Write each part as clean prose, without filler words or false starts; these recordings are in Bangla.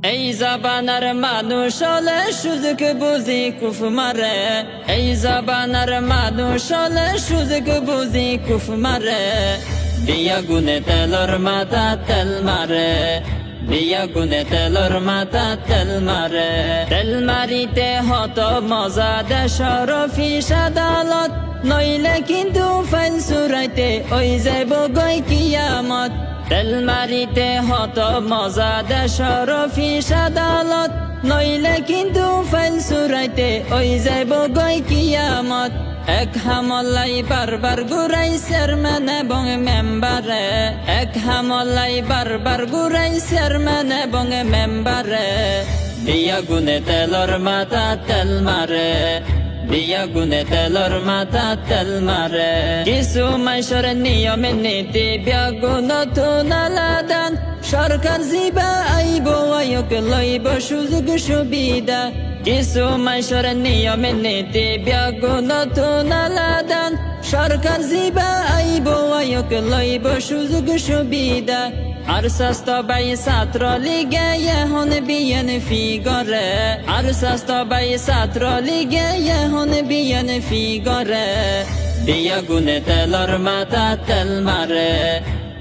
এই জাবানার মানুষ হলে সুযোগ বুঝি কুফ মারে, এই জাবানার মানুষ হলে সুযোগ বুঝি কুফ মারে। বিয়া গুনে তেলর মাথা তেল মারে, বিয়া গুনে তেলর মাথা তেল মারে। তেল মারিতে হত মজা দেশর অফিস আদালত, নইলে কিন্তু ফাইল চুরাইতে ওই যাইব গই কিয়ামত। তেল মারিতে হত মজা দেশর অফিস আদালত, নইলে কিন্তু ফাইল চুরাইতে ওই যাইব গই কিয়ামত। এক হামলাই বারবার ঘুরাই চেয়ারম্যান এবং মেম্বারে, এক হামলাই বারবার ঘুরাই চেয়ারম্যান এবং মেম্বারে। বিয়া গুনে তেলর মাথা তেল মারে, বিয়া গুনে তেলর মাথা তেল মারে। কিছু মাইসর নিয়মে নীতি বিয়া গুণ নতুন আলাদান, সরকার জিবা আইব আয়োগ লইব সুযোগ সুবিধা। কিছু মাইসর নিয়মে নীতি বিয়া গুণ নতুন আলাদান, সরকার জিবা আইব আয়োগ লইব সুযোগ সুবিধা। আর স্বাস্থ্য বাই ছাত্র লিগে এখন বিয়ান ফি গরে, আর স্বাস্থ্য বাই ছাত্র লিগে এখন বিয়ান ফি গরে। বিয়া গুনে তেলর মাথা তেল মারে,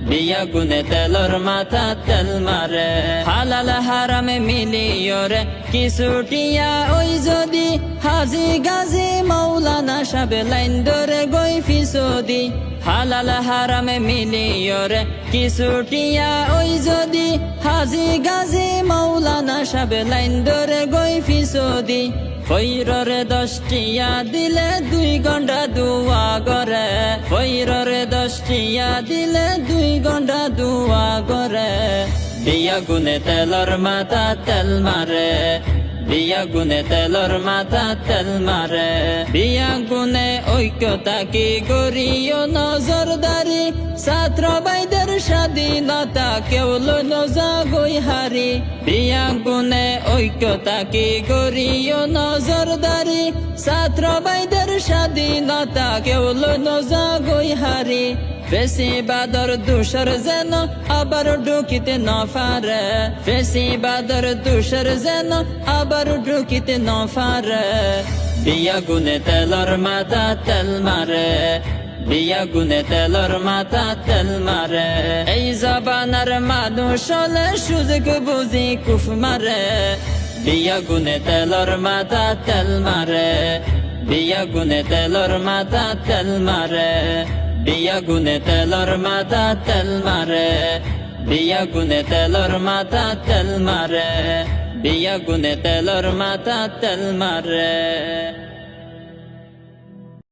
বিয়া গুনে তেলর মাথা তেল মারে। হালাল হারামে মিলিয়রে কিছুটিয়া ওই যদি, হাজি গাজি মৌলানা সাবে লাইন ধরে গই ফিসদি। হালাল হারামে মিলিয়রে কিছুটিয়া ওই যদি, হাজি গাজি মৌলানা সাবে লাইন ধরে গই ফিসদি। ফৈররে 10 টিয়া দিলে 2 ঘন্টা দুয়া করে, ফৈররে 10 টিয়া দিলে 2 ঘন্টা দুয়া করে। বিয়া গুনে তেলর মাথা তেল মারে, বিয়া গুনে তেলর মাথা তেল মারে। বিয়া গুনে ঐক্যতা কি গরিও নজরদারি, ছাত্র ভাইদের স্বাধীনতা কেউ নজা গই হারি। বিয়া গুনে ঐক্যতা কি গরিও নজরদারি, ছাত্র ভাইদের স্বাধীনতা কেউ নজা গই হারি। ফেসিবাদর দোষর যেন আবার ঢুকিতে ন পারে, ফেসিবাদর দোষর যেন আবার ঢুকিতে ন পারে। বিয়া গুনে তেলর মাথা তেল মারে, বিয়া গুনে তেলর মাথা তেল মারে। এই জাবানার মানুষ হলে সুযোগ বুঝি কুফ মারে, বিয়া গুনে তেলর মাথা তেল মারে, বিয়া গুনে তেলর মাথা তেল মারে। বিয়া গুনে তেলর মাথা তেল মারে, বিয়া গুনে তেলর মাথা তেল মারে, বিয়া গুনে তেলর মাথা তেল মারে।